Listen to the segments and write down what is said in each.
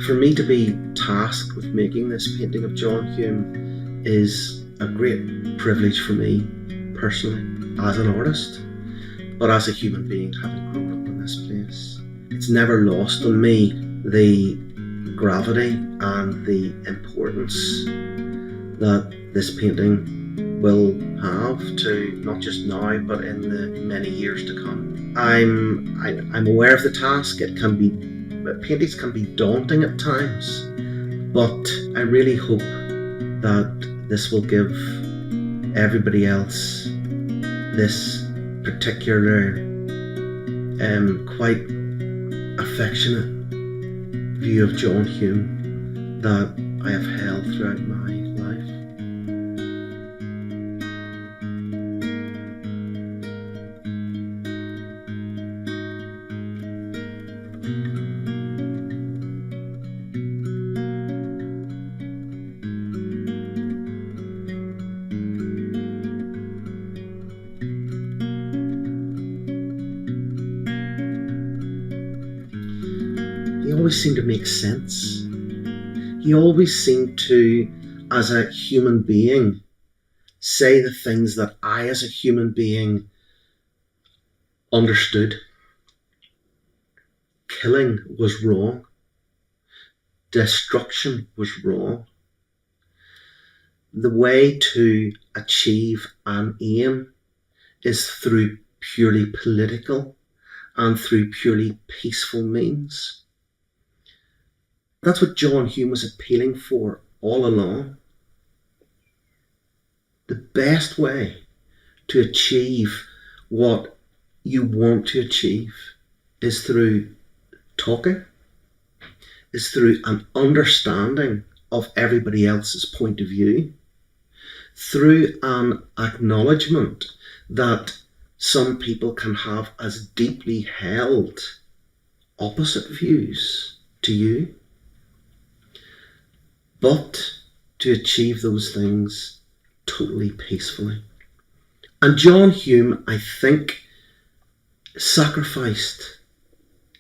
For me to be tasked with making this painting of John Hume is a great privilege for me personally, as an artist, but as a human being having grown up in this place. It's never lost on me the gravity and the importance that this painting will have to not just now but in the many years to come. I'm aware of the task. Paintings can be daunting at times, but I really hope that this will give everybody else this particular quite affectionate view of John Hume that I have held throughout my life. He always seemed to make sense. He always seemed to, as a human being, say the things that I, as a human being, understood. Killing was wrong. Destruction was wrong. The way to achieve an aim is through purely political and through purely peaceful means. That's what John Hume was appealing for all along. The best way to achieve what you want to achieve is through talking, is through an understanding of everybody else's point of view, through an acknowledgement that some people can have as deeply held opposite views to you, but to achieve those things totally peacefully. And John Hume, I think, sacrificed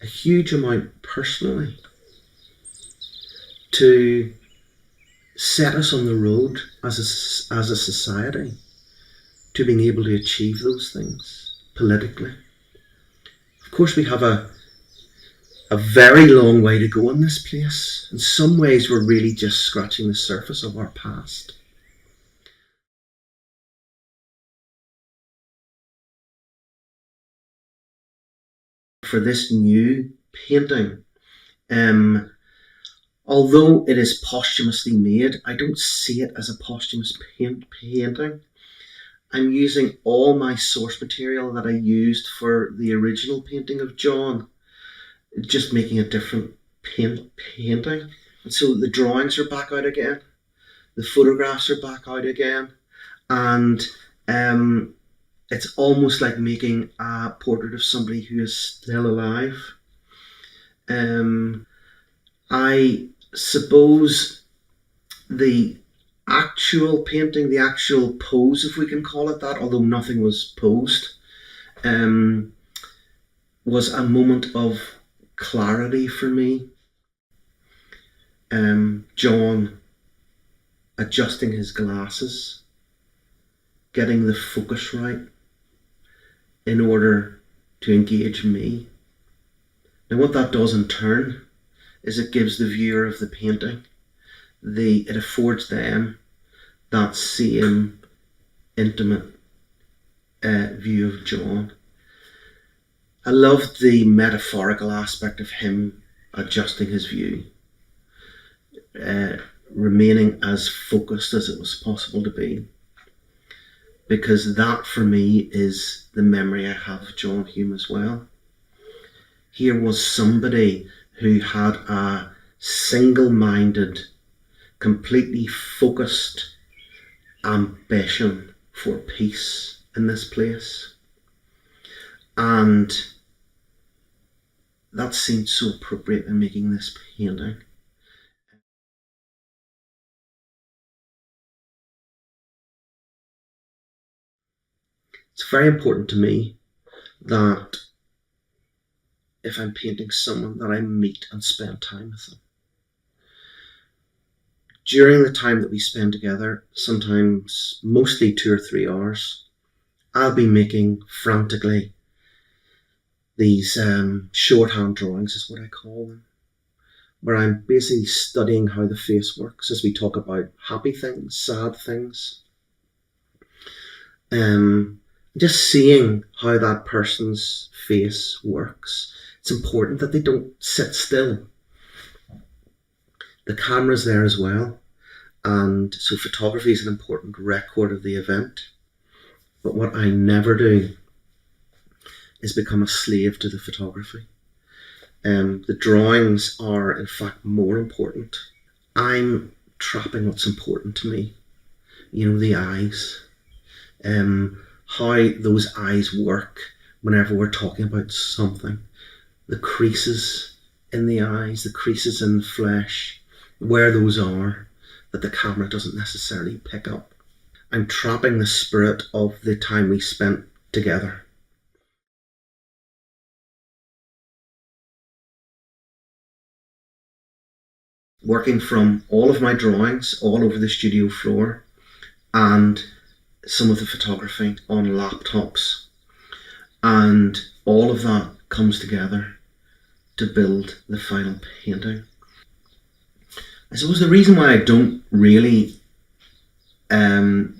a huge amount personally to set us on the road as a society to being able to achieve those things politically. Of course, we have a very long way to go in this place. In some ways, we're really just scratching the surface of our past. For this new painting, although it is posthumously made, I don't see it as a posthumous painting. I'm using all my source material that I used for the original painting of John, just making a different painting. And so the drawings are back out again, the photographs are back out again, and it's almost like making a portrait of somebody who is still alive. I suppose the actual painting, the actual pose, if we can call it that, although nothing was posed, was a moment of clarity for me. John adjusting his glasses, getting the focus right in order to engage me. Now what that does in turn is it gives the viewer of the painting, it affords them that same intimate view of John. I loved the metaphorical aspect of him adjusting his view, remaining as focused as it was possible to be, because that for me is the memory I have of John Hume as well. Here was somebody who had a single-minded, completely focused ambition for peace in this place. And that seemed so appropriate in making this painting. It's very important to me that if I'm painting someone, that I meet and spend time with them. During the time that we spend together, sometimes mostly 2 or 3 hours, I'll be making frantically these shorthand drawings, is what I call them, where I'm basically studying how the face works as we talk about happy things, sad things. Just seeing how that person's face works. It's important that they don't sit still. The camera's there as well, and so photography is an important record of the event. But what I never do is become a slave to the photography. The drawings are in fact more important. I'm trapping what's important to me. The eyes. How those eyes work whenever we're talking about something. The creases in the eyes, the creases in the flesh, where those are, that the camera doesn't necessarily pick up. I'm trapping the spirit of the time we spent together. Working from all of my drawings all over the studio floor and some of the photography on laptops, and all of that comes together to build the final painting. I suppose the reason why I don't really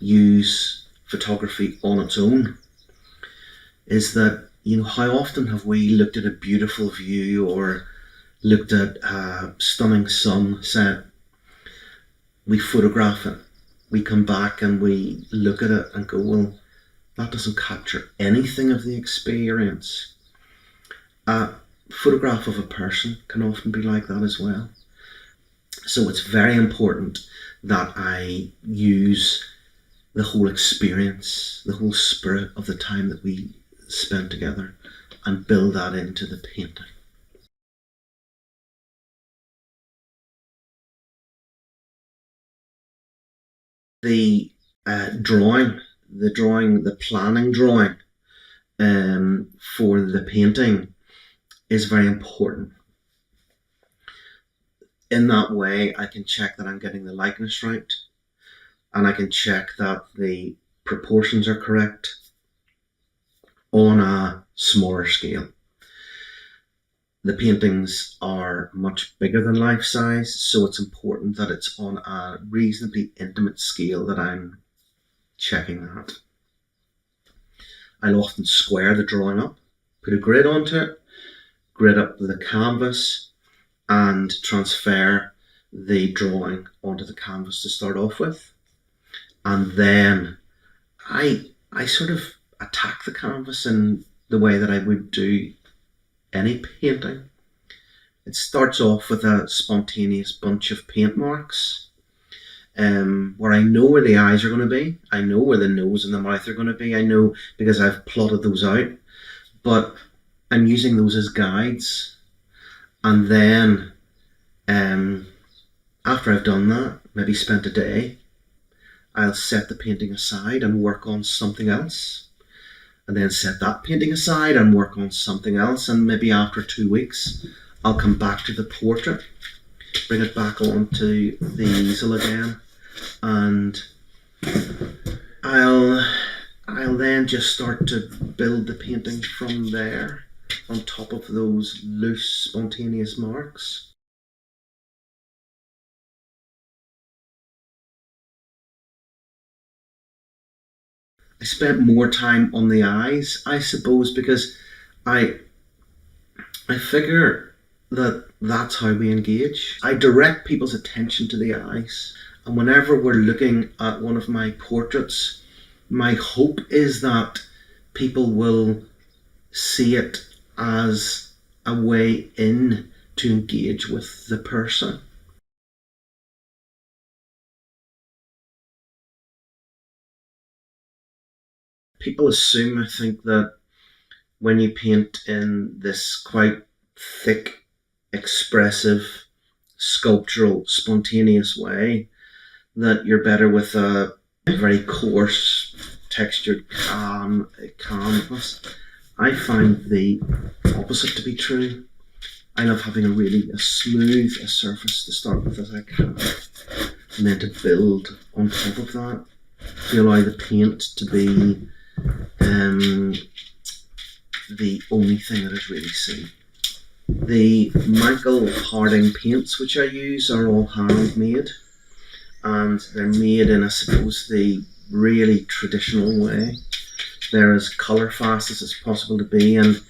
use photography on its own is that, how often have we looked at a beautiful view or looked at a stunning sunset, we photograph it, we come back and we look at it and go, well, that doesn't capture anything of the experience. A photograph of a person can often be like that as well. So it's very important that I use the whole experience, the whole spirit of the time that we spent together, and build that into the painting. The planning drawing for the painting is very important. In that way, I can check that I'm getting the likeness right, and I can check that the proportions are correct on a smaller scale. The paintings are much bigger than life size, so it's important that it's on a reasonably intimate scale that I'm checking that. I'll often square the drawing up, put a grid onto it, grid up the canvas, and transfer the drawing onto the canvas to start off with. And then I sort of attack the canvas in the way that I would do any painting. It starts off with a spontaneous bunch of paint marks, where I know where the eyes are going to be, I know where the nose and the mouth are going to be, I know because I've plotted those out, but I'm using those as guides. And then after I've done that, maybe spent a day, I'll set the painting aside and work on something else, and then set that painting aside and work on something else, and maybe after 2 weeks I'll come back to the portrait, bring it back onto the easel again, and I'll then just start to build the painting from there on top of those loose spontaneous marks. I spent more time on the eyes, I suppose, because I figure that that's how we engage. I direct people's attention to the eyes, and whenever we're looking at one of my portraits, my hope is that people will see it as a way in to engage with the person. People assume, I think, that when you paint in this quite thick, expressive, sculptural, spontaneous way, that you're better with a very coarse, textured canvas. I find the opposite to be true. I love having a smooth surface to start with as I can. meant to build on top of that, to allow the paint to be the only thing that is really seen. The Michael Harding paints which I use are all handmade, and they're made in, I suppose, the really traditional way. They're as colour fast as it's possible to be, and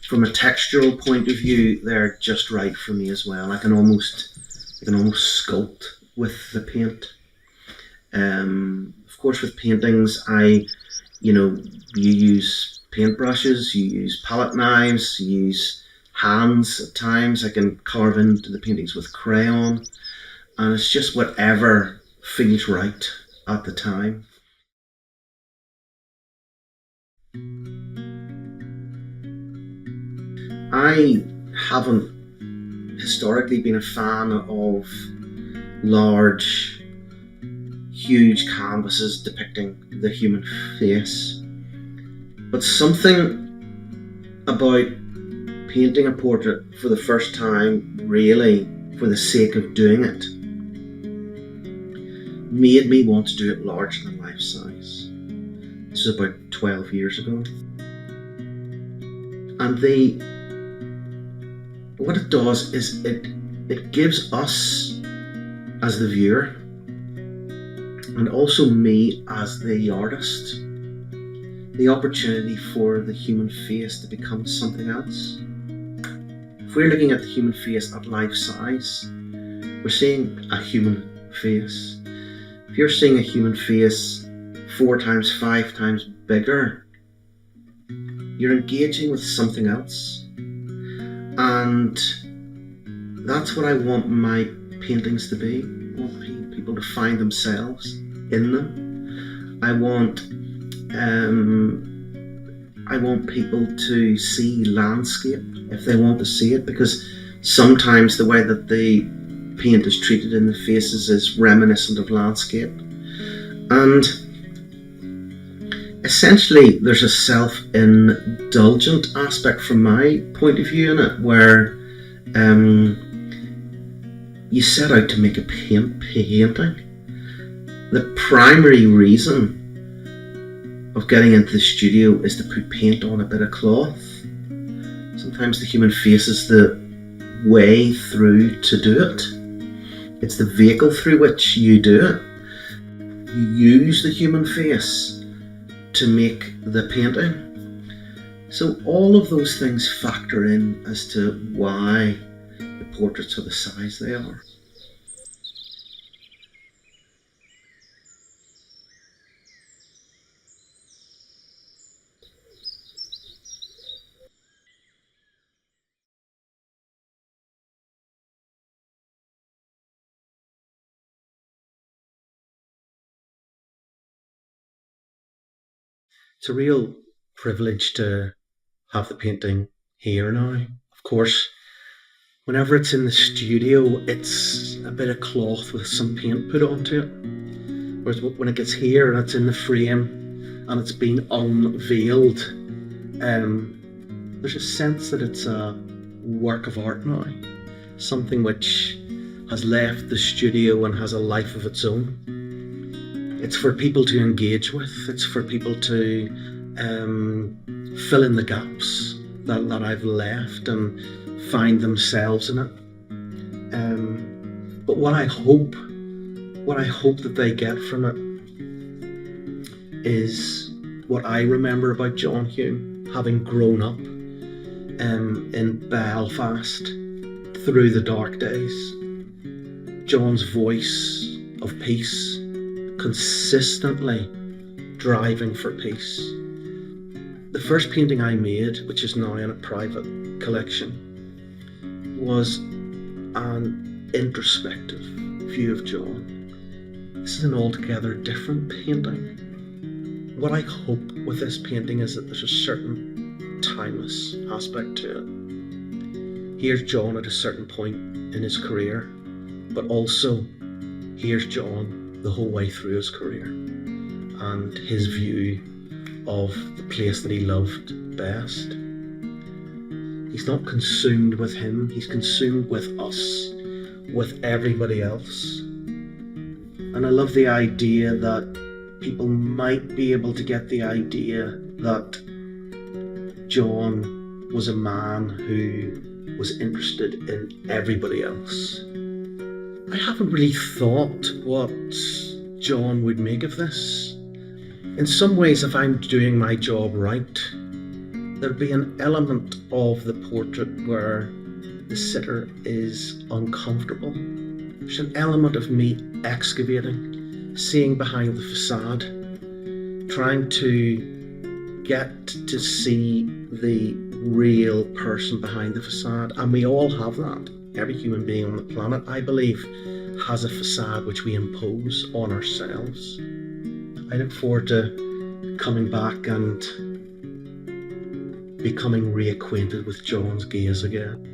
from a textural point of view, they're just right for me as well. I can almost sculpt with the paint. Of course, with paintings, you use paintbrushes, you use palette knives, you use hands at times. I can carve into the paintings with crayon, and it's just whatever feels right at the time. I haven't historically been a fan of large, huge canvases depicting the human face, but something about painting a portrait for the first time, really for the sake of doing it, made me want to do it larger than life size. This was about 12 years ago. And what it does is it gives us as the viewer, and also me as the artist, the opportunity for the human face to become something else. If we're looking at the human face at life size, we're seeing a human face. If you're seeing a human face 4 times, 5 times bigger, you're engaging with something else. And that's what I want my paintings to be. I want people to find themselves in them. I want people to see landscape if they want to see it, because sometimes the way that the paint is treated in the faces is reminiscent of landscape. And essentially there's a self-indulgent aspect from my point of view in it, where you set out to make a painting. The primary reason of getting into the studio is to put paint on a bit of cloth. Sometimes the human face is the way through to do it. It's the vehicle through which you do it. You use the human face to make the painting. So all of those things factor in as to why the portraits are the size they are. It's a real privilege to have the painting here now. Of course, whenever it's in the studio, it's a bit of cloth with some paint put onto it. Whereas when it gets here and it's in the frame and it's been unveiled, there's a sense that it's a work of art now. Something which has left the studio and has a life of its own. It's for people to engage with. It's for people to fill in the gaps that I've left and find themselves in it. But what I hope that they get from it is what I remember about John Hume, having grown up in Belfast through the dark days. John's voice of peace, consistently driving for peace. The first painting I made, which is now in a private collection, was an introspective view of John. This is an altogether different painting. What I hope with this painting is that there's a certain timeless aspect to it. Here's John at a certain point in his career, but also here's John the whole way through his career and his view of the place that he loved best. He's not consumed with him, he's consumed with us, with everybody else. And I love the idea that people might be able to get the idea that John was a man who was interested in everybody else. I haven't really thought what John would make of this. In some ways, if I'm doing my job right, there'd be an element of the portrait where the sitter is uncomfortable. There's an element of me excavating, seeing behind the facade, trying to get to see the real person behind the facade. And we all have that. Every human being on the planet, I believe, has a facade which we impose on ourselves. I look forward to coming back and becoming reacquainted with John's gaze again.